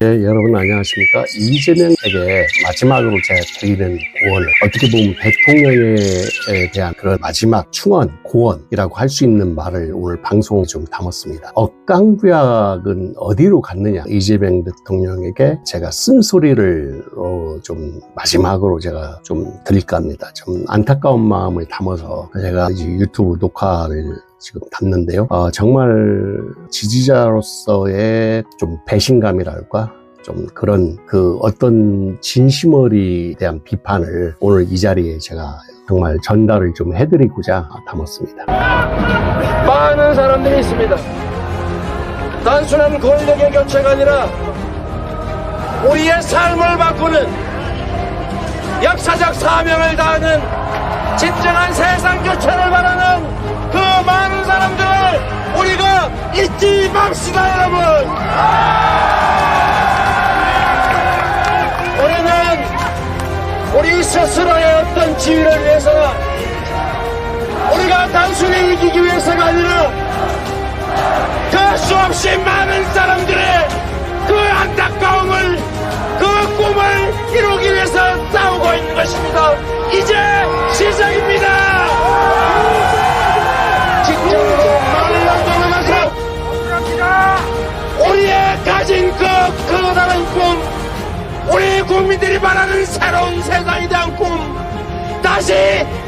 네, 여러분 안녕하십니까. 이재명에게 마지막으로 제가 드리는 고언을, 어떻게 보면 대통령에 대한 그런 마지막 충언, 고언이라고 할 수 있는 말을 오늘 방송에 좀 담았습니다. 억강부약은 어디로 갔느냐. 이재명 대통령에게 제가 쓴소리를 좀 마지막으로 제가 좀 드릴까 합니다. 좀 안타까운 마음을 담아서 제가 이제 유튜브 녹화를 지금 담는데요. 정말 지지자로서의 좀 배신감이랄까? 좀 그런 어떤 진심어리에 대한 비판을 오늘 이 자리에 제가 정말 전달을 좀 해드리고자 담았습니다. 많은 사람들이 있습니다. 단순한 권력의 교체가 아니라 우리의 삶을 바꾸는 역사적 사명을 다하는 진정한 세상 교체를 바라는 그 많은 사람들을 우리가 잊지 맙시다, 여러분. 우리는 우리 스스로의 어떤 지위를 위해서나 우리가 단순히 이기기 위해서가 아니라 그 수없이 많은 사람들의 그 안타까움을, 그 꿈을 이루기 위해서 싸우고 있는 것입니다. 이제 시작입니다. 직접으로 말을 넘어가서 우리의 가진 그 커다란 꿈, 우리 국민들이 바라는 새로운 세상에 대한 꿈 다시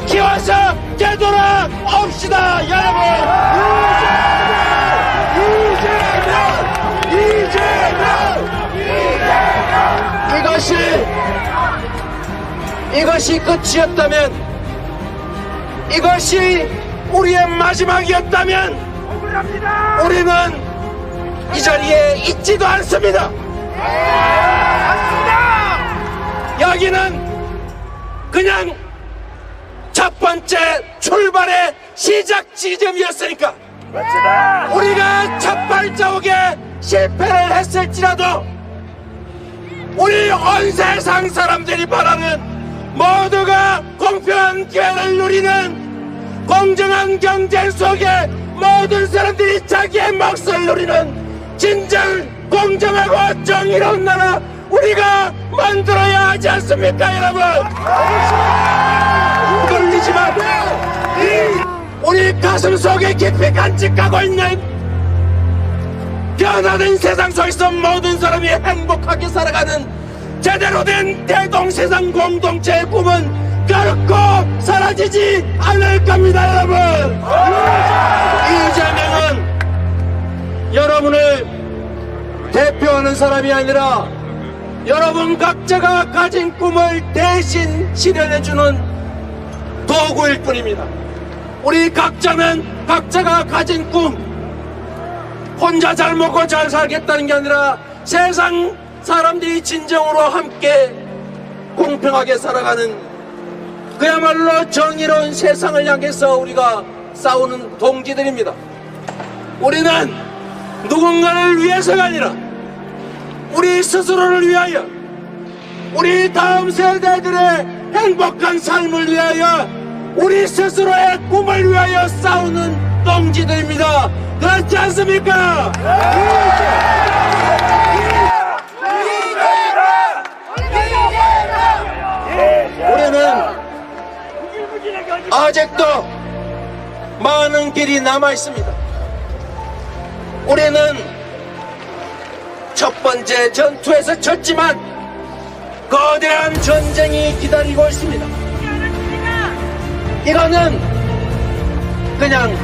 키워서 되돌아옵시다, 여러분. 이것이 끝이었다면, 이것이 우리의 마지막이었다면 우리는 이 자리에 있지도 않습니다. 여기는 그냥 첫 번째 출발의 시작 지점이었으니까 우리가 첫 발자국에 실패를 했을지라도 우리 온 세상 사람들이 바라는 모두가 공평한 기회를 누리는 공정한 경쟁 속에 모든 사람들이 자기의 몫을 누리는 진정 공정하고 정의로운 나라 우리가 만들어야 하지 않습니까, 여러분? 흔들리지 마세요. 우리 가슴 속에 깊이 간직하고 있는 변화된 세상 속에서 모든 사람이 행복하게 살아가는 제대로 된 대동세상 공동체의 꿈은 결코 사라지지 않을 겁니다, 여러분. 이재명은 여러분을 대표하는 사람이 아니라 여러분 각자가 가진 꿈을 대신 실현해주는 도구일 뿐입니다. 우리 각자는 각자가 가진 꿈, 혼자 잘 먹고 잘 살겠다는 게 아니라 세상 사람들이 진정으로 함께 공평하게 살아가는 그야말로 정의로운 세상을 향해서 우리가 싸우는 동지들입니다. 우리는 누군가를 위해서가 아니라 우리 스스로를 위하여, 우리 다음 세대들의 행복한 삶을 위하여, 우리 스스로의 꿈을 위하여 싸우는 동지들입니다. 그렇지 않습니까? 우리는 아직도 많은 길이 남아 있습니다. 우리는 첫 번째 전투에서 졌지만 거대한 전쟁이 기다리고 있습니다. 이거는 그냥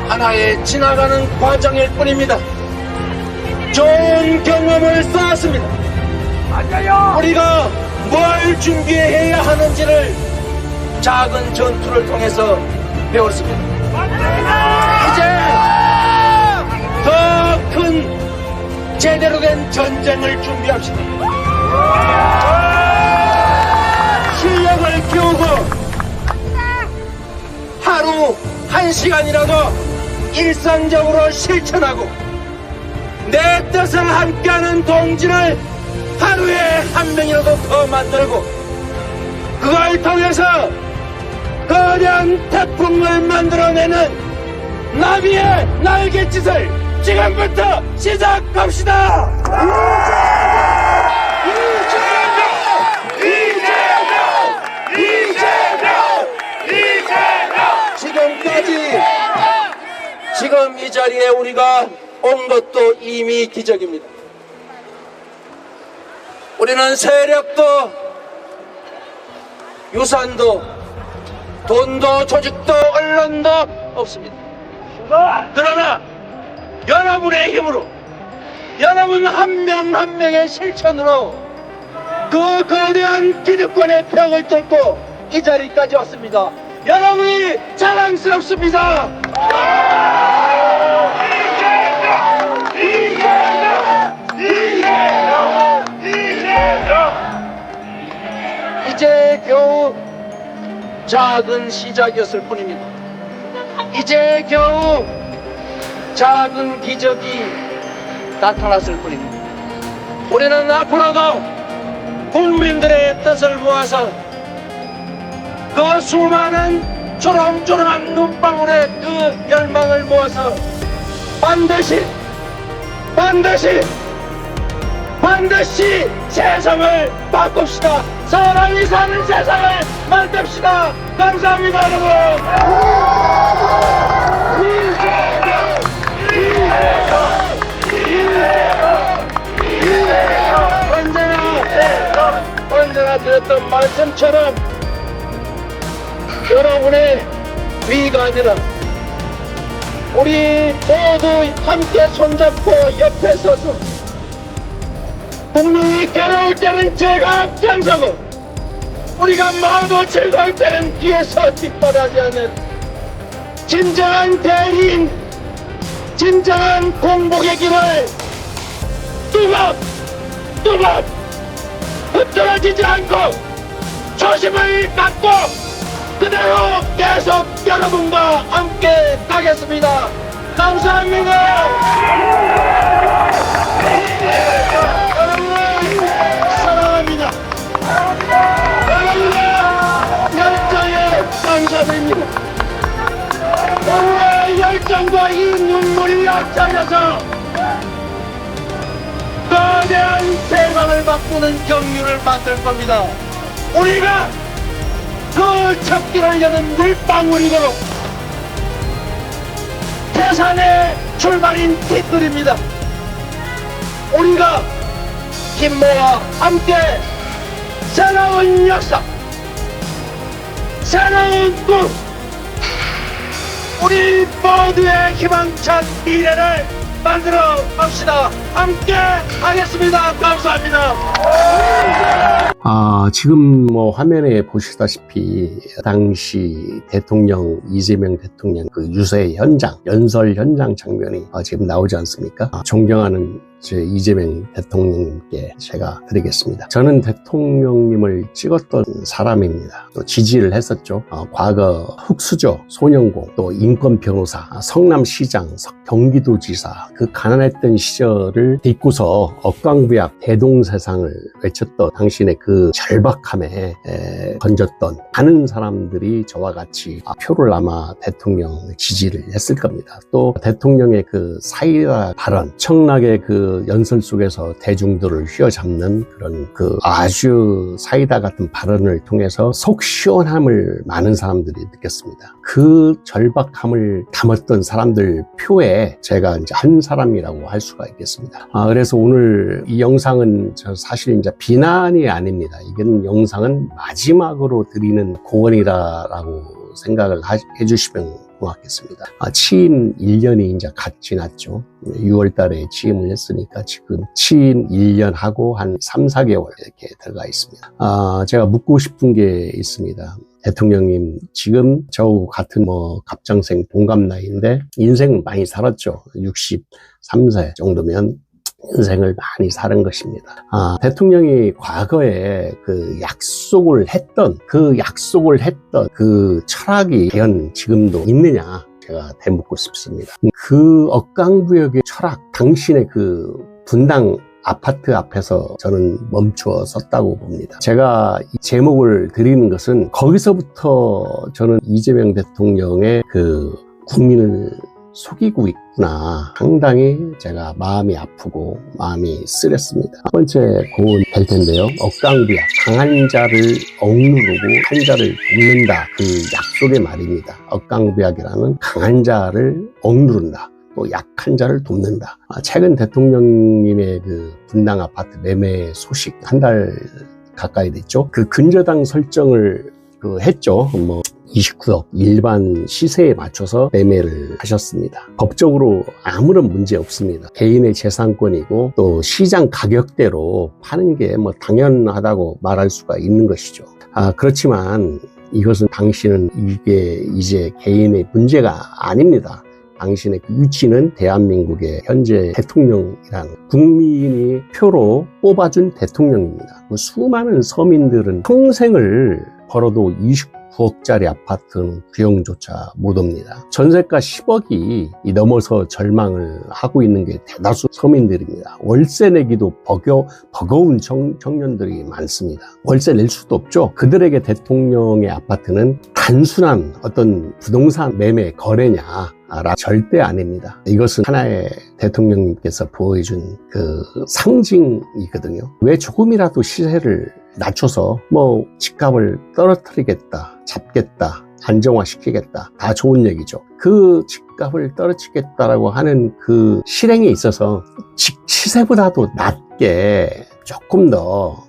하나의 지나가는 과정일 뿐입니다. 좋은 경험을 쌓았습니다. 우리가 뭘 준비해야 하는지를 작은 전투를 통해서 배웠습니다. 이제 더 큰 제대로 된 전쟁을 준비합시다. 실력을 키우고 하루 1시간이라도 일상적으로 실천하고 내 뜻을 함께하는 동지를 하루에 한 명이라도 더 만들고 그걸 통해서 거대한 태풍을 만들어내는 나비의 날갯짓을 지금부터 시작합시다. 지금 이 자리에 우리가 온 것도 이미 기적입니다. 우리는 세력도 유산도 돈도 조직도 언론도 없습니다. 그러나 여러분의 힘으로, 여러분 한 명 한 명의 실천으로 그 거대한 기득권의 벽을 뚫고 이 자리까지 왔습니다. 여러분이 자랑스럽습니다. 이제 겨우 작은 시작이었을 뿐입니다. 이제 겨우 작은 기적이 나타났을 뿐입니다. 우리는 앞으로도 국민들의 뜻을 모아서 그 수많은 초롱초롱한 눈방울의 그 열망을 모아서 반드시 세상을 바꿉시다. 사람이 사는 세상을 만듭시다. 감사합니다, 여러분. 언제나 드렸던 말씀처럼 여러분의 위가 아니라 우리 모두 함께 손잡고 옆에 서서 국민이 괴로울 때는 제가 앞장서고 우리가 마음도 즐거울 때는 뒤에서 뒷바라지 하는 진정한 대리인, 진정한 공복의 길을 뚜벅 흩어지지 않고 초심을 갖고 그대로 계속 여러분과 함께 가겠습니다. 감사합니다. 여러분 사랑합니다. 여러분의 열정에 감사드립니다. 여러분의 열정과 이 눈물이 합쳐져서 거대한 세상을 바꾸는 경륜을 만들 겁니다. 우리가 그 척기를 여는 물방울이고 태산의 출발인 깃들입니다. 우리가 힘 모아 함께 새로운 역사, 새로운 꿈, 우리 모두의 희망찬 미래를 만들어 갑시다. 함께 하겠습니다. 감사합니다. 지금 화면에 보시다시피 당시 대통령 이재명 대통령 그 유세 현장, 연설 현장 장면이 지금 나오지 않습니까? 존경하는 이재명 대통령님께 제가 드리겠습니다. 저는 대통령님을 찍었던 사람입니다. 또 지지를 했었죠. 과거 흑수저, 소년공, 또 인권변호사, 성남시장, 경기도지사 그 가난했던 시절을 딛고서 억광부약 대동세상을 외쳤던 당신의 그 절박함에 건졌던 많은 사람들이 저와 같이 표를 아마 대통령 지지를 했을 겁니다. 또 대통령의 그 사이다 발언, 청락의 그 연설 속에서 대중들을 휘어잡는 그런 그 아주 사이다 같은 발언을 통해서 속 시원함을 많은 사람들이 느꼈습니다. 그 절박함을 담았던 사람들 표에 제가 이제 한 사람이라고 할 수가 있겠습니다. 그래서 오늘 이 영상은 사실 이제 비난이 아닙니다. 이건 영상은 마지막으로 드리는 고언이라고 생각을 해주시면 고맙겠습니다. 취임 1년이 이제 갓 지났죠. 6월 달에 취임을 했으니까 지금 취임 1년 하고 한 3, 4개월 이렇게 들어가 있습니다. 제가 묻고 싶은 게 있습니다. 대통령님, 지금 저하고 같은 갑장생 동갑 나이인데 인생 많이 살았죠. 63세 정도면 인생을 많이 사는 것입니다. 대통령이 과거에 그 약속을 했던 그 철학이 과연 지금도 있느냐, 제가 되묻고 싶습니다. 그 억강부역의 철학, 당신의 그 분당 아파트 앞에서 저는 멈추어 섰다고 봅니다. 제가 이 제목을 드리는 것은 거기서부터 저는 이재명 대통령의 그 국민을 속이고 있구나. 상당히 제가 마음이 아프고 마음이 쓰렸습니다. 첫 번째 고언 될 텐데요. 억강부약, 강한 자를 억누르고 한 자를 돕는다. 그 약속의 말입니다. 억강부약이라는 강한 자를 억누른다. 또 약한 자를 돕는다. 최근 대통령님의 그 분당 아파트 매매 소식 한 달 가까이 됐죠. 그 근저당 설정을 했죠. 29억 일반 시세에 맞춰서 매매를 하셨습니다. 법적으로 아무런 문제 없습니다. 개인의 재산권이고 또 시장 가격대로 파는 게 당연하다고 말할 수가 있는 것이죠. 그렇지만 이것은 당신은 이게 이제 개인의 문제가 아닙니다. 당신의 그 위치는 대한민국의 현재 대통령이라는 국민이 표로 뽑아준 대통령입니다. 수많은 서민들은 평생을 벌어도 29억짜리 아파트는 구형조차 못 옵니다. 전세가 10억이 넘어서 절망을 하고 있는 게 대다수 서민들입니다. 월세 내기도 버거운 청년들이 많습니다. 월세 낼 수도 없죠. 그들에게 대통령의 아파트는 단순한 어떤 부동산 매매 거래냐? 절대 아닙니다. 이것은 하나의 대통령님께서 보여준 그 상징이거든요. 왜 조금이라도 시세를 낮춰서 집값을 떨어뜨리겠다, 잡겠다, 안정화시키겠다. 다 좋은 얘기죠. 그 집값을 떨어뜨리겠다라고 하는 그 실행에 있어서 시세보다도 낮게 조금 더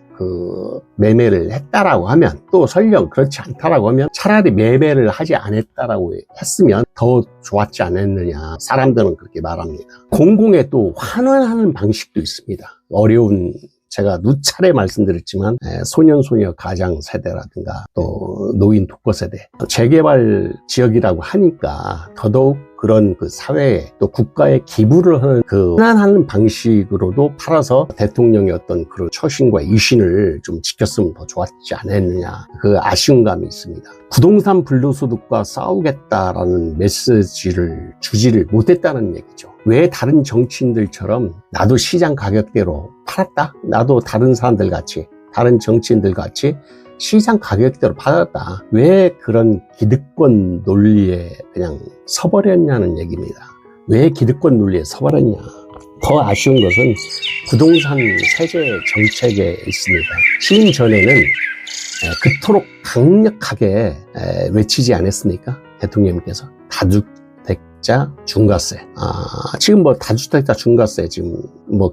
매매를 했다라고 하면, 또 설령 그렇지 않다라고 하면 차라리 매매를 하지 않았다라고 했으면 더 좋았지 않았느냐. 사람들은 그렇게 말합니다. 공공에 또 환원하는 방식도 있습니다. 어려운, 제가 누차례 말씀드렸지만 소년소녀 가장 세대라든가 또 노인 독거 세대, 재개발 지역이라고 하니까 더더욱 그런 그 사회에 또 국가에 기부를 하는 그 환원하는 방식으로도 팔아서 대통령의 어떤 그런 처신과 이신을 좀 지켰으면 더 좋았지 않았느냐, 그 아쉬운 감이 있습니다. 부동산 불로소득과 싸우겠다라는 메시지를 주지를 못했다는 얘기죠. 왜 다른 정치인들처럼 나도 시장 가격대로 팔았다? 나도 다른 사람들 같이, 다른 정치인들 같이 시장 가격대로 팔았다. 왜 그런 기득권 논리에 그냥 서버렸냐는 얘기입니다. 왜 기득권 논리에 서버렸냐. 더 아쉬운 것은 부동산 세제 정책에 있습니다. 취임 전에는 그토록 강력하게 외치지 않았습니까? 대통령님께서 다주택자 중과세. 지금 다주택자 중과세 지금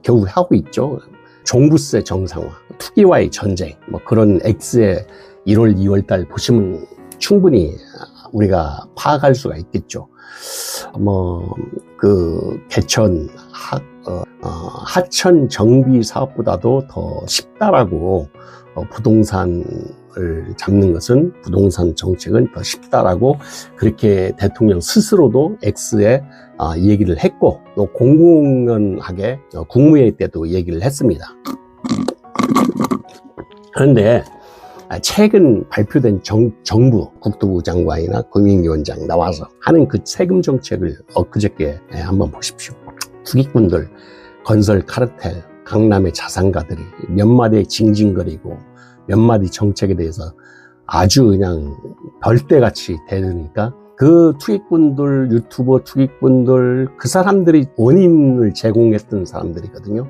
겨우 하고 있죠. 종부세 정상화, 투기와의 전쟁, 그런 X의 1월, 2월 달 보시면 충분히 우리가 파악할 수가 있겠죠. 개천, 하천 정비 사업보다도 더 쉽다라고 부동산을 잡는 것은, 부동산 정책은 더 쉽다라고 그렇게 대통령 스스로도 X에 얘기를 했고, 또 공공연하게 국무회의 때도 얘기를 했습니다. 그런데 최근 발표된 정부 국토부 장관이나 금융위원장 나와서 하는 그 세금 정책을 엊그저께 한번 보십시오. 투기꾼들, 건설 카르텔, 강남의 자산가들이 몇 마디 징징거리고 몇 마디 정책에 대해서 아주 그냥 벌떼같이 대드니까 그 투기꾼들, 유튜버 투기꾼들, 그 사람들이 원인을 제공했던 사람들이거든요.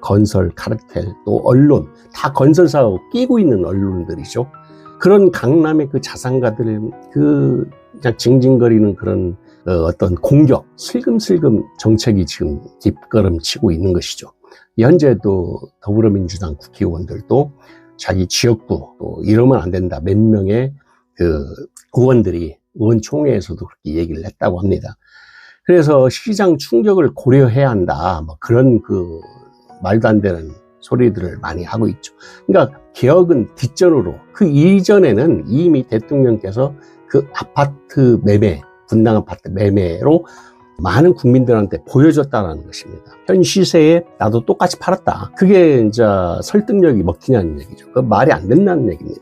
건설 카르텔, 또 언론, 다 건설사하고 끼고 있는 언론들이죠. 그런 강남의 그 자산가들, 그냥 징징거리는 그런 어떤 공격, 슬금슬금 정책이 지금 뒷걸음치고 있는 것이죠. 현재도 더불어민주당 국회의원들도 자기 지역구, 또 이러면 안 된다, 몇 명의 그 의원들이 의원총회에서도 그렇게 얘기를 했다고 합니다. 그래서 시장 충격을 고려해야 한다, 그런 말도 안 되는 소리들을 많이 하고 있죠. 그러니까 개혁은 뒷전으로, 그 이전에는 이미 대통령께서 그 아파트 매매, 분당 아파트 매매로 많은 국민들한테 보여줬다는 것입니다. 현 시세에 나도 똑같이 팔았다. 그게 이제 설득력이 먹히냐는 얘기죠. 그 말이 안 된다는 얘기입니다.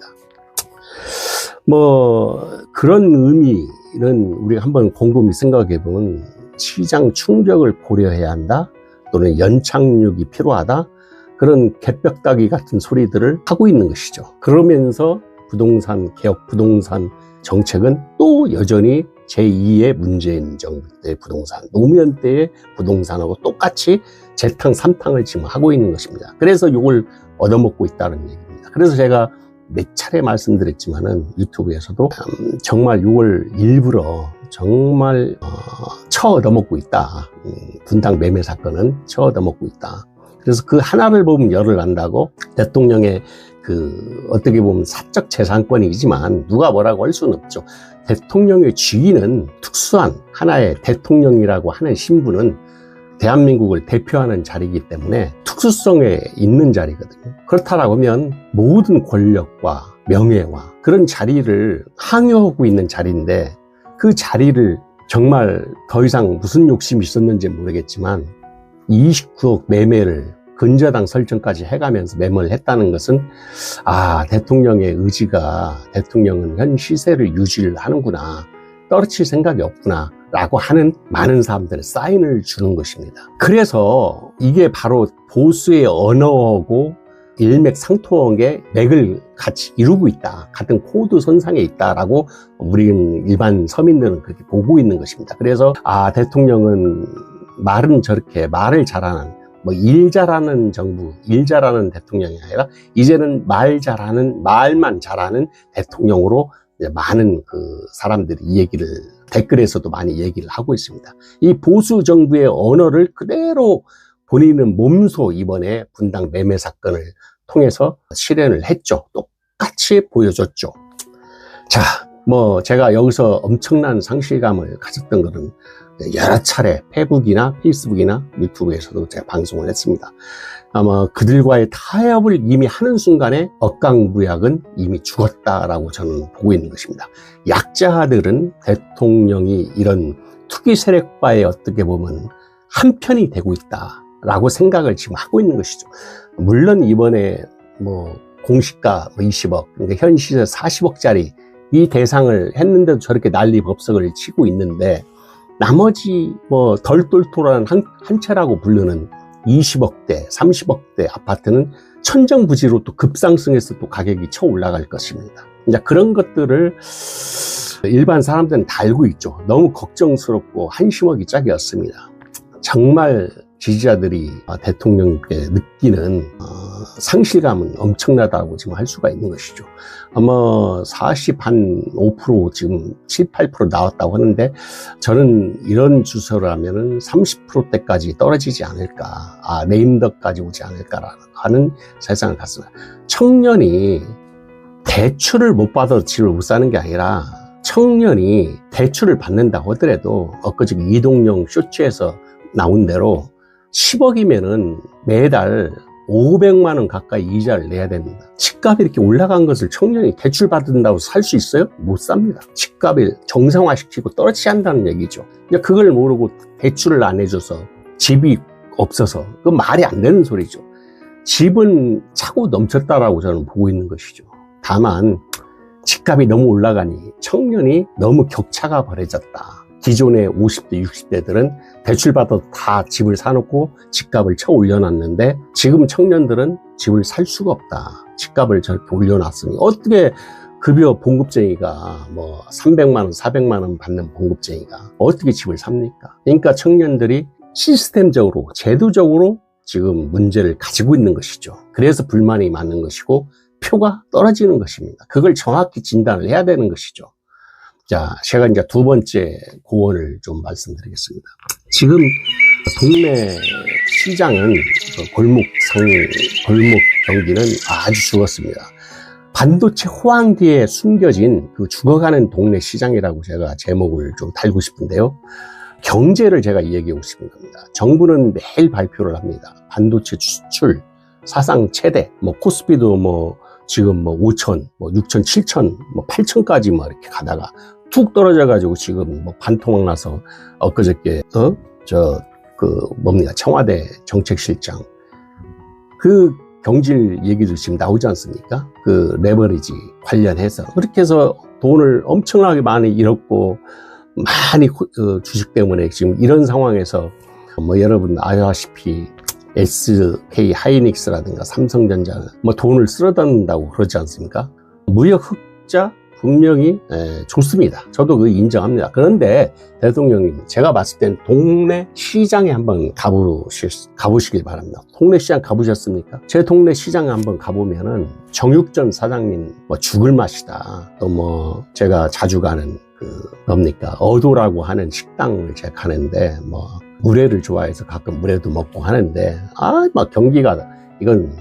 그런 의미는 우리가 한번 곰곰이 생각해 보면, 시장 충격을 고려해야 한다, 또는 연착륙이 필요하다, 그런 개벽다귀 같은 소리들을 하고 있는 것이죠. 그러면서 부동산 개혁, 부동산 정책은 또 여전히 제2의 문재인 정부 때 부동산, 노무현 때의 부동산하고 똑같이 재탕, 삼탕을 지금 하고 있는 것입니다. 그래서 이걸 얻어먹고 있다는 얘기입니다. 그래서 제가 몇 차례 말씀드렸지만은 유튜브에서도 정말 이걸 일부러 정말 쳐 얻어먹고 있다. 분당 매매 사건은 쳐 얻어먹고 있다. 그래서 그 하나를 보면 열을 난다고 대통령의 어떻게 보면 사적 재산권이지만 누가 뭐라고 할 수는 없죠. 대통령의 직위는 특수한 하나의 대통령이라고 하는 신분은 대한민국을 대표하는 자리이기 때문에 특수성에 있는 자리거든요. 그렇다라고 하면 모든 권력과 명예와 그런 자리를 항유하고 있는 자리인데 그 자리를 정말 더 이상 무슨 욕심이 있었는지 모르겠지만 29억 매매를 근저당 설정까지 해가면서 매매를 했다는 것은 대통령의 의지가 대통령은 현 시세를 유지를 하는구나, 떨어질 생각이 없구나 라고 하는 많은 사람들의 사인을 주는 것입니다. 그래서 이게 바로 보수의 언어하고 일맥상통하게 맥을 같이 이루고 있다, 같은 코드 선상에 있다라고 우리는 일반 서민들은 그렇게 보고 있는 것입니다. 그래서 대통령은 말은 저렇게 말을 잘하는 일 잘하는 정부, 일 잘하는 대통령이 아니라 이제는 말만 잘하는 대통령으로 많은 사람들이 이 얘기를 댓글에서도 많이 얘기를 하고 있습니다. 이 보수 정부의 언어를 그대로 본인은 몸소 이번에 분당 매매 사건을 통해서 실현을 했죠. 똑같이 보여줬죠. 자, 제가 여기서 엄청난 상실감을 가졌던 것은 여러 차례 페북이나 페이스북이나 유튜브에서도 제가 방송을 했습니다. 아마 그들과의 타협을 이미 하는 순간에 억강무약은 이미 죽었다라고 저는 보고 있는 것입니다. 약자들은 대통령이 이런 투기 세력과의 어떻게 보면 한편이 되고 있다라고 생각을 지금 하고 있는 것이죠. 물론 이번에 공시가 20억, 그러니까 현 시세 40억짜리 이 대상을 했는데도 저렇게 난리법석을 치고 있는데 나머지 덜 똘똘한 한 채라고 부르는 20억대, 30억대 아파트는 천정부지로 또 급상승해서 또 가격이 쳐 올라갈 것입니다. 이제 그런 것들을 일반 사람들은 다 알고 있죠. 너무 걱정스럽고 한심하기 짝이었습니다. 정말 지지자들이 대통령께 느끼는 상실감은 엄청나다고 지금 할 수가 있는 것이죠. 아마 45% 지금 7, 8% 나왔다고 하는데 저는 이런 주소를 하면은 30%대까지 떨어지지 않을까, 레임덕까지 오지 않을까라는 하는 세상을 갔습니다. 청년이 대출을 못 받아도 집을 못 사는 게 아니라 청년이 대출을 받는다고 하더라도 엊그저께 이동영 쇼츠에서 나온 대로 10억이면은 매달 500만 원 가까이 이자를 내야 됩니다. 집값이 이렇게 올라간 것을 청년이 대출 받는다고 살 수 있어요? 못 삽니다. 집값을 정상화시키고 떨어지지 않는다는 얘기죠. 그걸 모르고 대출을 안 해줘서 집이 없어서 그건 말이 안 되는 소리죠. 집은 차고 넘쳤다라고 저는 보고 있는 것이죠. 다만 집값이 너무 올라가니 청년이 너무 격차가 벌어졌다. 기존의 50대, 60대들은 대출받아도 다 집을 사놓고 집값을 쳐 올려놨는데 지금 청년들은 집을 살 수가 없다. 집값을 저렇게 올려놨으니 어떻게 급여 봉급쟁이가 300만 원, 400만 원 받는 봉급쟁이가 어떻게 집을 삽니까? 그러니까 청년들이 시스템적으로, 제도적으로 지금 문제를 가지고 있는 것이죠. 그래서 불만이 많은 것이고 표가 떨어지는 것입니다. 그걸 정확히 진단을 해야 되는 것이죠. 자, 제가 이제 두 번째 고언을 좀 말씀드리겠습니다. 지금 동네 시장은 골목 경기는 아주 죽었습니다. 반도체 호황 뒤에 숨겨진 죽어가는 동네 시장이라고 제가 제목을 좀 달고 싶은데요. 경제를 제가 얘기하고 싶은 겁니다. 정부는 매일 발표를 합니다. 반도체 수출 사상 최대, 코스피도 지금 5천, 6천, 7천, 8천까지 이렇게 가다가 툭 떨어져가지고 지금 반토막 나서 엊그저께 청와대 정책실장 경질 얘기도 지금 나오지 않습니까? 레버리지 관련해서 그렇게 해서 돈을 엄청나게 많이 잃었고 많이 주식 때문에 지금 이런 상황에서 여러분 아시다시피 SK 하이닉스라든가 삼성전자는 돈을 쓸어담는다고 그러지 않습니까? 무역 흑자 분명히 좋습니다. 저도 그거 인정합니다. 그런데 대통령님, 제가 봤을 땐 동네 시장에 한번 가보시길 바랍니다. 동네 시장 가보셨습니까? 제 동네 시장에 한번 가보면은 정육점 사장님 뭐 죽을 맛이다. 또 뭐 제가 자주 가는 뭡니까? 어도라고 하는 식당을 제가 가는데 뭐 물회를 좋아해서 가끔 물회도 먹고 하는데 막 경기가 이건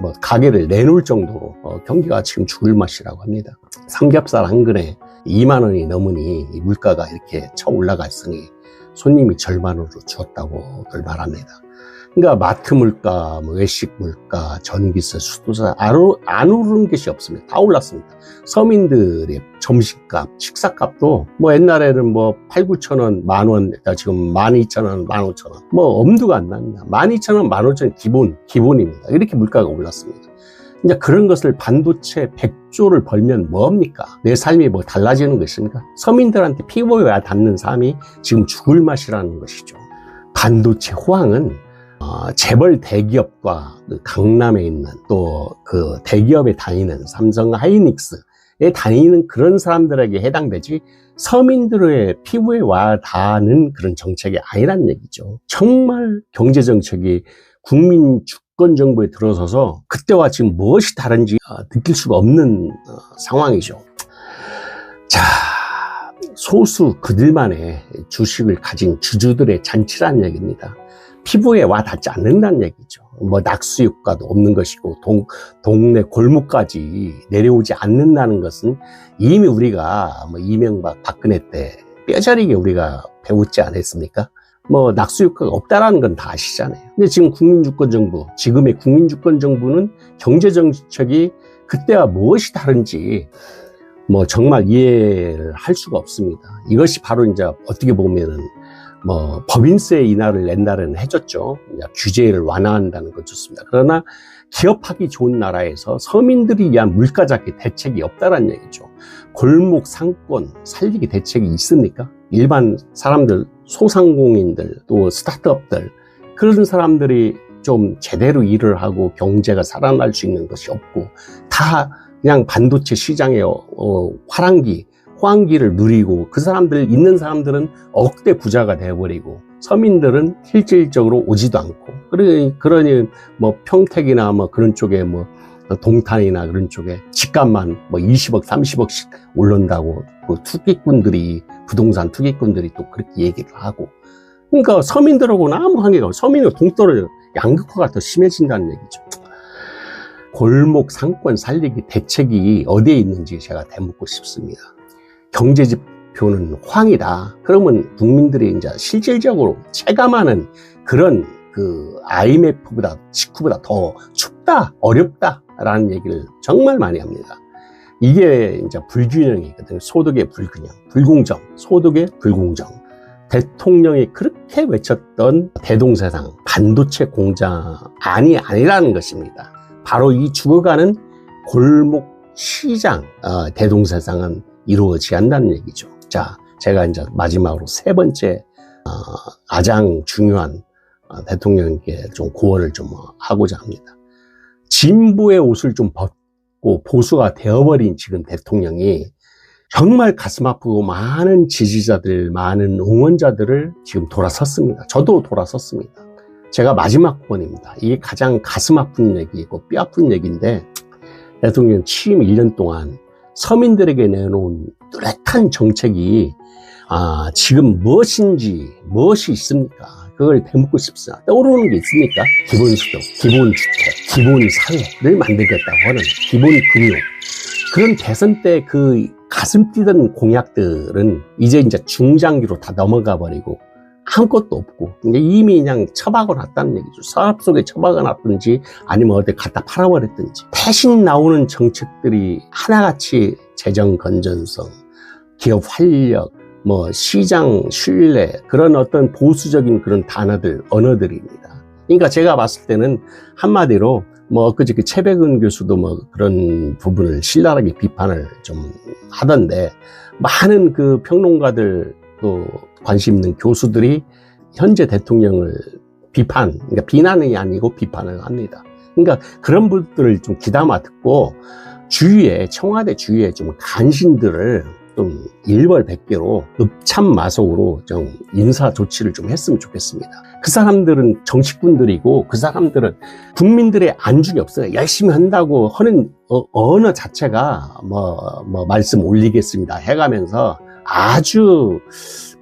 뭐 가게를 내놓을 정도로 경기가 지금 죽을 맛이라고 합니다. 삼겹살 한 근에 2만 원이 넘으니 이 물가가 이렇게 쳐 올라가 있으니 손님이 절반으로 줄었다고들 말합니다. 그러니까 마트 물가, 뭐 외식 물가, 전기세, 수도세 안 오르는 것이 없습니다. 다 올랐습니다. 서민들의 점심값, 식사값도 뭐 옛날에는 뭐 8, 9천 원, 만 원, 지금 12,000원, 15,000원 뭐 엄두가 안 납니다. 12,000원, 15,000원 기본입니다. 이렇게 물가가 올랐습니다. 이제 그런 것을 반도체 100조를 벌면 뭐합니까? 내 삶이 뭐 달라지는 것입니까? 서민들한테 피부에 와 닿는 삶이 지금 죽을 맛이라는 것이죠. 반도체 호황은 재벌 대기업과 강남에 있는 또 그 대기업에 다니는 삼성 하이닉스에 다니는 그런 사람들에게 해당되지 서민들의 피부에 와 닿는 그런 정책이 아니란 얘기죠. 정말 경제 정책이 국민 주권 정부에 들어서서 그때와 지금 무엇이 다른지 느낄 수가 없는 상황이죠. 자, 소수 그들만의 주식을 가진 주주들의 잔치라는 얘기입니다. 피부에 와 닿지 않는다는 얘기죠. 뭐 낙수 효과도 없는 것이고 동네 골목까지 내려오지 않는다는 것은 이미 우리가 뭐 이명박 박근혜 때 뼈저리게 우리가 배웠지 않았습니까? 뭐 낙수 효과가 없다라는 건 다 아시잖아요. 근데 지금 국민주권정부, 지금의 국민주권정부는 경제정책이 그때와 무엇이 다른지 뭐 정말 이해를 할 수가 없습니다. 이것이 바로 이제 어떻게 보면은 뭐 법인세 인하를 옛날에는 해줬죠. 규제를 완화한다는 건 좋습니다. 그러나 기업하기 좋은 나라에서 서민들이 위한 물가 잡기 대책이 없다는 얘기죠. 골목 상권 살리기 대책이 있습니까? 일반 사람들, 소상공인들, 또 스타트업들 그런 사람들이 좀 제대로 일을 하고 경제가 살아날 수 있는 것이 없고 다 그냥 반도체 시장의 호황기를 누리고 그 사람들 있는 사람들은 억대 부자가 되어버리고 서민들은 실질적으로 오지도 않고 그러니 뭐 평택이나 뭐 그런 쪽에 뭐 동탄이나 그런 쪽에 집값만 뭐 20억 30억씩 오른다고 그 투기꾼들이 부동산 투기꾼들이 또 그렇게 얘기를 하고 그러니까 서민들하고는 아무 관계가 없어요. 서민은 동떨어져 양극화가 더 심해진다는 얘기죠. 골목 상권 살리기 대책이 어디에 있는지 제가 되묻고 싶습니다. 경제 지표는 호황이다. 그러면 국민들이 이제 실질적으로 체감하는 그런 그 IMF보다 직후보다 더 춥다, 어렵다라는 얘기를 정말 많이 합니다. 이게 이제 불균형이거든요. 소득의 불균형, 불공정, 소득의 불공정. 대통령이 그렇게 외쳤던 대동세상 반도체 공장이 아니라는 것입니다. 바로 이 죽어가는 골목 시장 대동세상은 이루어지지 않는다는 얘기죠. 자, 제가 이제 마지막으로 세 번째 가장 중요한 대통령께 좀 고언을 좀 하고자 합니다. 진보의 옷을 좀 벗고 보수가 되어버린 지금 대통령이 정말 가슴 아프고 많은 지지자들, 많은 응원자들을 지금 돌아섰습니다. 저도 돌아섰습니다. 제가 마지막 고언입니다. 이게 가장 가슴 아픈 얘기고 뼈 아픈 얘기인데 대통령 취임 1년 동안 서민들에게 내놓은 뚜렷한 정책이 지금 무엇이 있습니까? 그걸 되묻고 싶습니다. 떠오르는 게 있습니까? 기본소득, 기본주택, 기본사회를 만들겠다고 하는 기본금융. 그런 대선 때 그 가슴 뛰던 공약들은 이제 중장기로 다 넘어가 버리고 아무것도 없고 이미 그냥 처박아 놨다는 얘기죠. 서랍 속에 처박아 놨든지 아니면 어디 갖다 팔아버렸든지 대신 나오는 정책들이 하나같이 재정 건전성, 기업 활력, 뭐 시장 신뢰 그런 어떤 보수적인 그런 단어들, 언어들입니다. 그러니까 제가 봤을 때는 한마디로 뭐 엊그저께 최백은 교수도 뭐 그런 부분을 신랄하게 비판을 좀 하던데 많은 그 평론가들 또 관심 있는 교수들이 현재 대통령을 그러니까 비난이 아니고 비판을 합니다. 그러니까 그런 분들을 좀 귀담아 듣고 주위에, 청와대 주위에 좀 간신들을 좀 일벌백계로 읍참마속으로 좀 인사 조치를 좀 했으면 좋겠습니다. 그 사람들은 정치꾼들이고 그 사람들은 국민들의 안중이 없어요. 열심히 한다고 하는 언어 자체가 말씀 올리겠습니다 해가면서 아주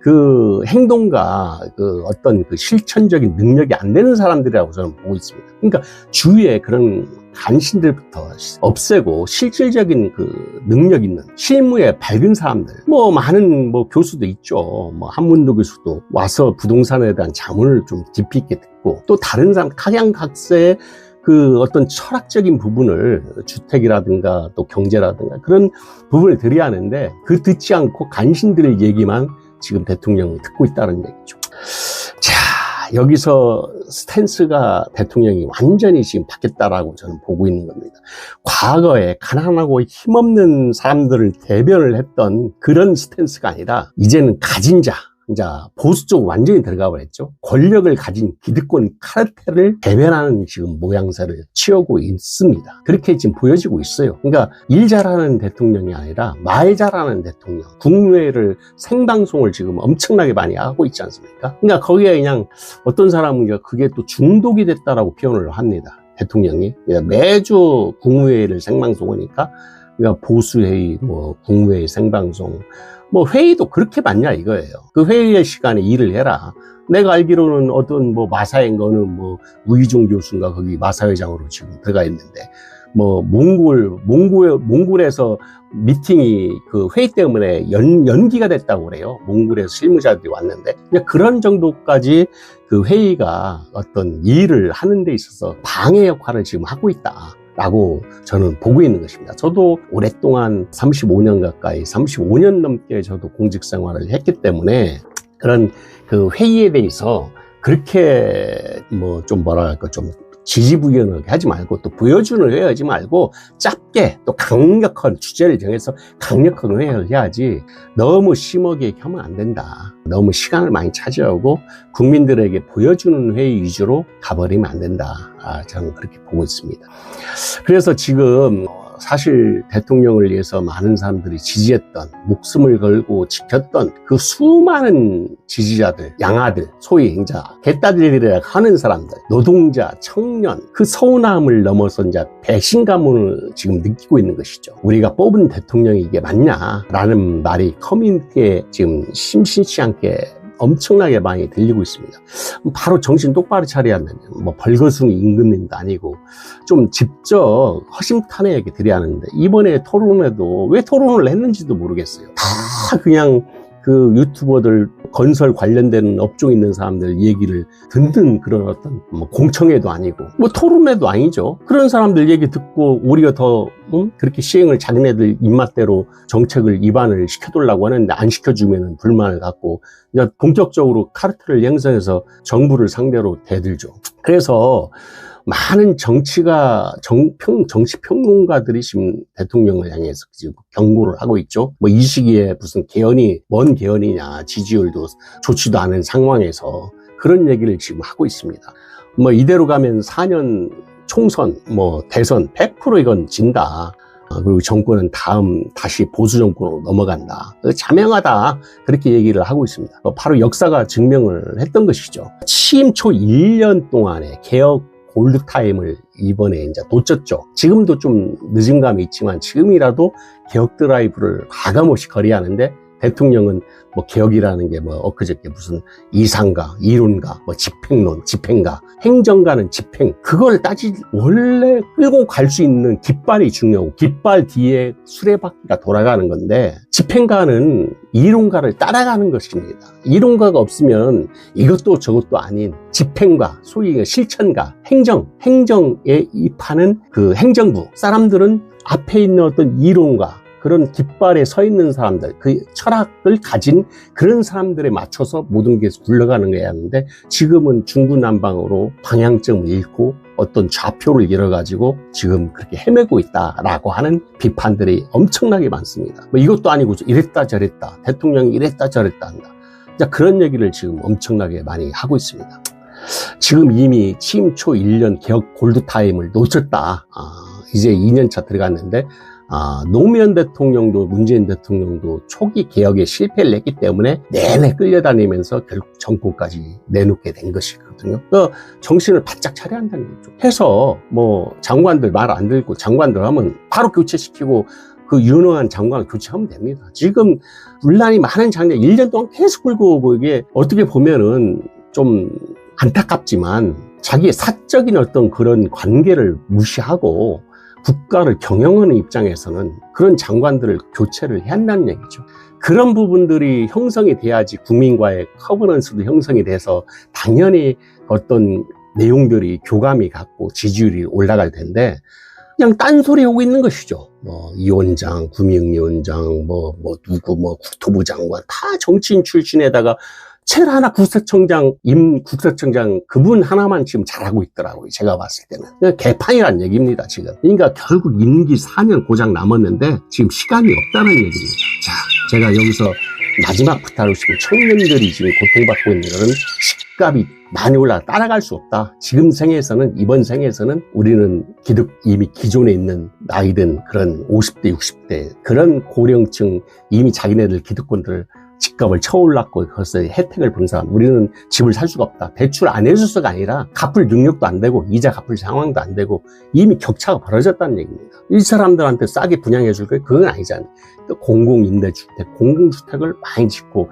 그 행동과 그 어떤 그 실천적인 능력이 안 되는 사람들이라고 저는 보고 있습니다. 그러니까 주위에 그런 간신들부터 없애고 실질적인 그 능력 있는 실무에 밝은 사람들, 많은 교수도 있죠. 한문도 교수도 와서 부동산에 대한 자문을 좀 깊이 있게 듣고, 또 다른 사람 각양각색의 그 어떤 철학적인 부분을 주택이라든가 또 경제라든가 그런 부분을 들여야 하는데, 그 듣지 않고 간신들의 얘기만 지금 대통령이 듣고 있다는 얘기죠. 자, 여기서 스탠스가 대통령이 완전히 지금 바뀌었다라고 저는 보고 있는 겁니다. 과거에 가난하고 힘없는 사람들을 대변을 했던 그런 스탠스가 아니라 이제는 가진 자, 보수 쪽으로 완전히 들어가 버렸죠. 권력을 가진 기득권 카르텔을 대변하는 지금 모양새를 취하고 있습니다. 그렇게 지금 보여지고 있어요. 그러니까 일 잘하는 대통령이 아니라 말 잘하는 대통령, 국무회의를 생방송을 지금 엄청나게 많이 하고 있지 않습니까? 그러니까 거기에 그냥 어떤 사람은 그게 또 중독이 됐다라고 표현을 합니다. 대통령이 매주 국무회의를 생방송하니까, 그러니까 보수회의, 국무회의 생방송, 회의도 그렇게 많냐 이거예요. 그 회의의 시간에 일을 해라. 내가 알기로는 어떤 마사인 거는 우이종 교수인가 거기 마사회장으로 지금 들어가 있는데, 몽골에서 미팅이 그 회의 때문에 연기가 됐다고 그래요. 몽골에서 실무자들이 왔는데, 그냥 그런 정도까지 그 회의가 어떤 일을 하는 데 있어서 방해 역할을 지금 하고 있다 라고 저는 보고 있는 것입니다. 저도 오랫동안 35년 가까이, 35년 넘게 저도 공직 생활을 했기 때문에 그런 그 회의에 대해서 그렇게 좀 지지부연하게 하지 말고, 또 보여주는 회의 하지 말고 짧게 또 강력한 주제를 정해서 강력한 회의를 해야지, 너무 심하게 하면 안 된다. 너무 시간을 많이 차지하고 국민들에게 보여주는 회의 위주로 가버리면 안 된다. 저는 그렇게 보고 있습니다. 그래서 지금 사실 대통령을 위해서 많은 사람들이 지지했던, 목숨을 걸고 지켰던 그 수많은 지지자들, 양아들, 소위 개따들이라 하는 사람들, 노동자, 청년, 그 서운함을 넘어서 이제 배신감을 지금 느끼고 있는 것이죠. 우리가 뽑은 대통령이 이게 맞냐라는 말이 커뮤니티에 지금 심심치 않게 엄청나게 많이 들리고 있습니다. 바로 정신 똑바로 차려야 하는, 벌거숭이 임금님도 아니고 좀 직접 허심탄회하게 드려야 하는데, 이번에 토론에도 왜 토론을 했는지도 모르겠어요. 다 그냥 그 유튜버들, 건설 관련된 업종에 있는 사람들 얘기를 듣는 그런 어떤 공청회도 아니고 토론회도 아니죠. 그런 사람들 얘기 듣고 우리가 더 그렇게 시행을 자기네들 입맛대로 정책을 입안을 시켜달라고 하는데, 안 시켜주면 불만을 갖고 이제 본격적으로 카르텔을 형성해서 정부를 상대로 대들죠. 그래서 많은 정치 평론가들이 지금 대통령을 향해서 지금 경고를 하고 있죠. 이 시기에 무슨 뭔 개헌이냐, 지지율도 좋지도 않은 상황에서 그런 얘기를 지금 하고 있습니다. 이대로 가면 4년 총선, 대선 100% 이건 진다. 그리고 정권은 다시 보수 정권으로 넘어간다. 자명하다. 그렇게 얘기를 하고 있습니다. 바로 역사가 증명을 했던 것이죠. 취임 초 1년 동안의 개혁 골드타임을 이번에 이제 놓쳤죠. 지금도 좀 늦은 감이 있지만 지금이라도 개혁 드라이브를 가감없이 거리하는데, 대통령은 개혁이라는 게 엊그저께 무슨 이상가, 이론가, 집행론, 집행가, 행정가는 집행, 그걸 원래 끌고 갈 수 있는 깃발이 중요하고, 깃발 뒤에 수레바퀴가 돌아가는 건데, 집행가는 이론가를 따라가는 것입니다. 이론가가 없으면 이것도 저것도 아닌 집행가, 소위 실천가, 행정에 입하는 그 행정부 사람들은 앞에 있는 어떤 이론가, 그런 깃발에 서 있는 사람들, 그 철학을 가진 그런 사람들에 맞춰서 모든 게 굴러가는 거야 하는데, 지금은 중구난방으로 방향점을 잃고 어떤 좌표를 잃어가지고 지금 그렇게 헤매고 있다라고 하는 비판들이 엄청나게 많습니다. 이것도 아니고 이랬다 저랬다, 대통령이 이랬다 저랬다 한다. 그런 얘기를 지금 엄청나게 많이 하고 있습니다. 지금 이미 취임 초 1년 개혁 골드타임을 놓쳤다. 이제 2년차 들어갔는데 노무현 대통령도 문재인 대통령도 초기 개혁에 실패를 했기 때문에 내내 끌려다니면서 결국 정권까지 내놓게 된 것이거든요. 그 정신을 바짝 차려야 한다는 거죠. 해서 뭐 장관들 말 안 듣고 장관들 하면 바로 교체시키고 그 유능한 장관을 교체하면 됩니다. 지금 분란이 많은 장면 1년 동안 계속 끌고 오고 이게 어떻게 보면은 좀 안타깝지만 자기의 사적인 어떤 그런 관계를 무시하고 국가를 경영하는 입장에서는 그런 장관들을 교체를 해야 한다는 얘기죠. 그런 부분들이 형성이 돼야지 국민과의 커버넌스도 형성이 돼서 당연히 어떤 내용들이 교감이 갖고 지지율이 올라갈 텐데 그냥 딴소리 하고 있는 것이죠. 뭐 위원장, 구민위원장, 국토부 장관 다 정치인 출신에다가 제일 하나 임 국세청장 그분 하나만 지금 잘하고 있더라고요. 제가 봤을 때는. 개판이란 얘기입니다, 지금. 그러니까 결국 임기 4년 고작 남았는데 지금 시간이 없다는 얘기입니다. 자, 제가 여기서 마지막 부탁을 싶은 청년들이 지금 고통받고 있는 거는 집값이 많이 올라 따라갈 수 없다. 지금 생에서는, 이번 생에서는 우리는 이미 기존에 있는 나이든 그런 50대, 60대 그런 고령층 이미 자기네들 기득권들 집값을 쳐올랐고 그것을 혜택을 본 사람 우리는 집을 살 수가 없다. 대출 안 해줘서가 아니라 갚을 능력도 안 되고 이자 갚을 상황도 안 되고 이미 격차가 벌어졌다는 얘기입니다. 이 사람들한테 싸게 분양해 줄 거예요? 그건 아니잖아요. 또 공공임대주택, 공공주택을 많이 짓고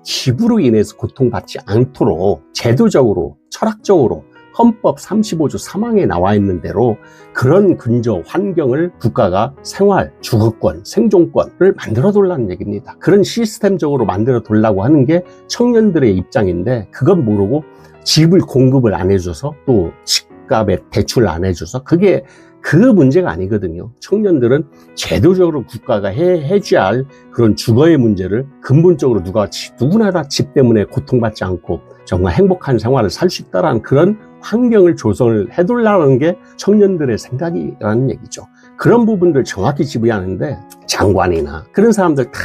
집으로 인해서 고통받지 않도록 제도적으로 철학적으로 헌법 35조 3항에 나와 있는 대로 그런 근저 환경을 국가가 생활, 주거권, 생존권을 만들어 둘라는 얘기입니다. 그런 시스템적으로 만들어 둘라고 하는 게 청년들의 입장인데 그건 모르고 집을 공급을 안 해줘서 또 집값에 대출을 안 해줘서 그게 그 문제가 아니거든요. 청년들은 제도적으로 국가가 해줘야 할 그런 주거의 문제를 근본적으로 누구나 다 집 때문에 고통받지 않고 정말 행복한 생활을 살 수 있다는 그런 환경을 조성을 해둘라는 게 청년들의 생각이라는 얘기죠. 그런 부분들 정확히 지휘하는데 장관이나 그런 사람들 다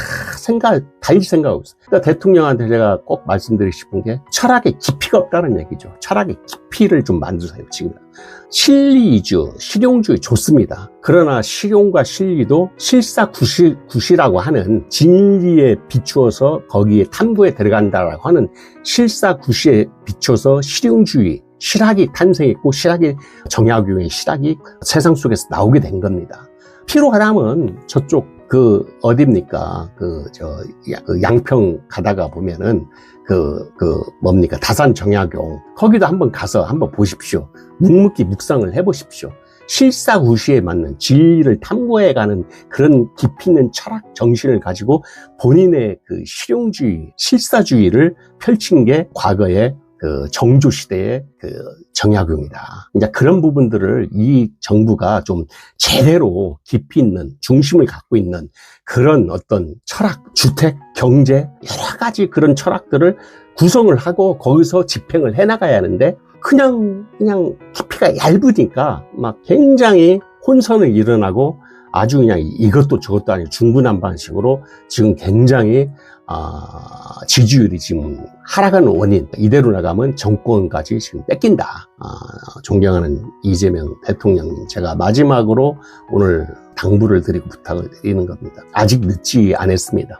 달리 생각하고 있어요. 그러니까 대통령한테 제가 꼭 말씀드리고 싶은 게 철학의 깊이가 없다는 얘기죠. 철학의 깊이를 좀 만드세요, 지금. 실리 위주, 실용주의 좋습니다. 그러나 실용과 실리도 실사구시라고 하는 진리에 비추어서 거기에 탐구에 들어간다라고 하는 실사구시에 비춰서 실용주의, 실학이 탄생했고 실학이 정약용의 실학이 세상 속에서 나오게 된 겁니다. 필요하다면 저쪽 어딥니까? 양평 가다가 보면은 다산 정약용 거기도 한번 가서 한번 보십시오. 묵묵히 묵상을 해보십시오. 실사구시에 맞는 진리를 탐구해가는 그런 깊이 있는 철학 정신을 가지고 본인의 그 실용주의, 실사주의를 펼친 게 과거에 정조시대의 정약용이다. 이제 그런 부분들을 이 정부가 좀 제대로 깊이 있는 중심을 갖고 있는 그런 어떤 철학, 주택, 경제 여러 가지 그런 철학들을 구성을 하고 거기서 집행을 해나가야 하는데 그냥 깊이가 얇으니까 막 굉장히 혼선을 일어나고 아주 그냥 이것도 저것도 아니고 중구난방식으로 지금 굉장히 지지율이 지금 하락하는 원인 이대로 나가면 정권까지 지금 뺏긴다. 존경하는 이재명 대통령님 제가 마지막으로 오늘 당부를 드리고 부탁을 드리는 겁니다. 아직 늦지 않았습니다.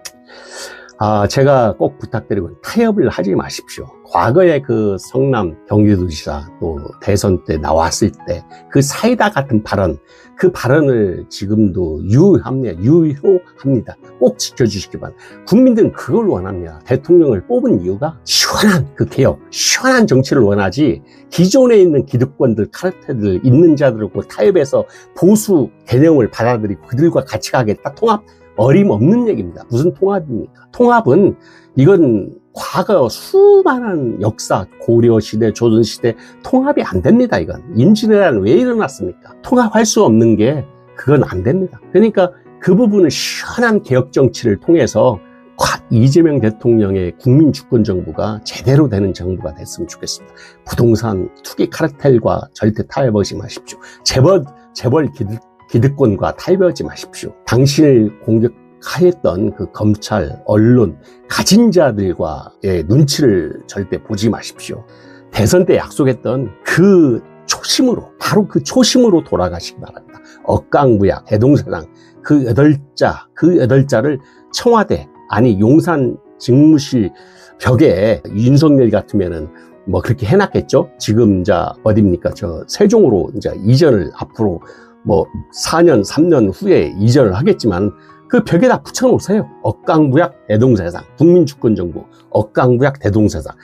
제가 꼭 부탁드리고 타협을 하지 마십시오. 과거에 그 성남 경기도지사 또 대선 때 나왔을 때 그 사이다 같은 발언, 그 발언을 지금도 유효합니다. 꼭 지켜주시기 바랍니다. 국민들은 그걸 원합니다. 대통령을 뽑은 이유가 시원한 그 개혁, 시원한 정치를 원하지 기존에 있는 기득권들, 카르텔들, 있는 자들하고 타협해서 보수 개념을 받아들이고 그들과 같이 가겠다. 통합 어림없는 얘기입니다. 무슨 통합입니까? 통합은 이건 과거 수많은 역사, 고려시대, 조선시대 통합이 안 됩니다. 이건 임진왜란 왜 일어났습니까? 통합할 수 없는 게 그건 안 됩니다. 그러니까 그 부분을 시원한 개혁 정치를 통해서 이재명 대통령의 국민 주권 정부가 제대로 되는 정부가 됐으면 좋겠습니다. 부동산 투기 카르텔과 절대 타협하지 마십시오. 재벌 기득권과 타협하지 마십시오. 당신을 공격하였던 그 검찰, 언론, 가진 자들과의 눈치를 절대 보지 마십시오. 대선 때 약속했던 그 초심으로, 바로 그 초심으로 돌아가시기 바랍니다. 억강무약, 대동사상 그 8자를 청와대, 아니 용산 직무실 벽에 윤석열 같으면은 뭐 그렇게 해놨겠죠? 지금 어딥니까? 세종으로 이전을 앞으로 뭐 4년, 3년 후에 이전을 하겠지만 그 벽에다 붙여놓으세요. 억강무약, 대동사상, 국민주권정부, 억강무약, 대동사상.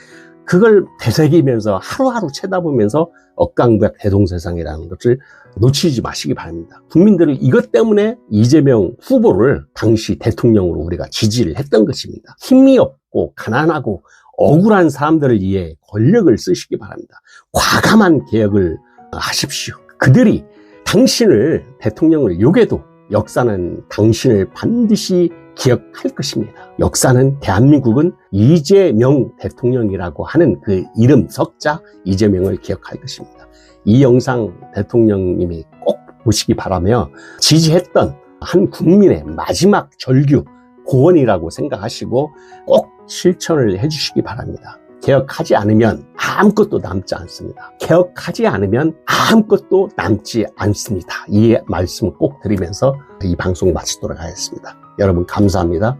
그걸 되새기면서 하루하루 쳐다보면서 억강무약, 대동사상이라는 것을 놓치지 마시기 바랍니다. 국민들을 이것 때문에 이재명 후보를 당시 대통령으로 우리가 지지를 했던 것입니다. 힘이 없고 가난하고 억울한 사람들을 위해 권력을 쓰시기 바랍니다. 과감한 개혁을 하십시오. 그들이 당신을, 대통령을 욕해도 역사는 당신을 반드시 기억할 것입니다. 역사는 대한민국은 이재명 대통령이라고 하는 그 이름 석자 이재명을 기억할 것입니다. 이 영상 대통령님이 꼭 보시기 바라며 지지했던 한 국민의 마지막 절규 고언이라고 생각하시고 꼭 실천을 해주시기 바랍니다. 개혁하지 않으면 아무것도 남지 않습니다. 개혁하지 않으면 아무것도 남지 않습니다. 이 말씀을 꼭 드리면서 이 방송 마치도록 하겠습니다. 여러분 감사합니다.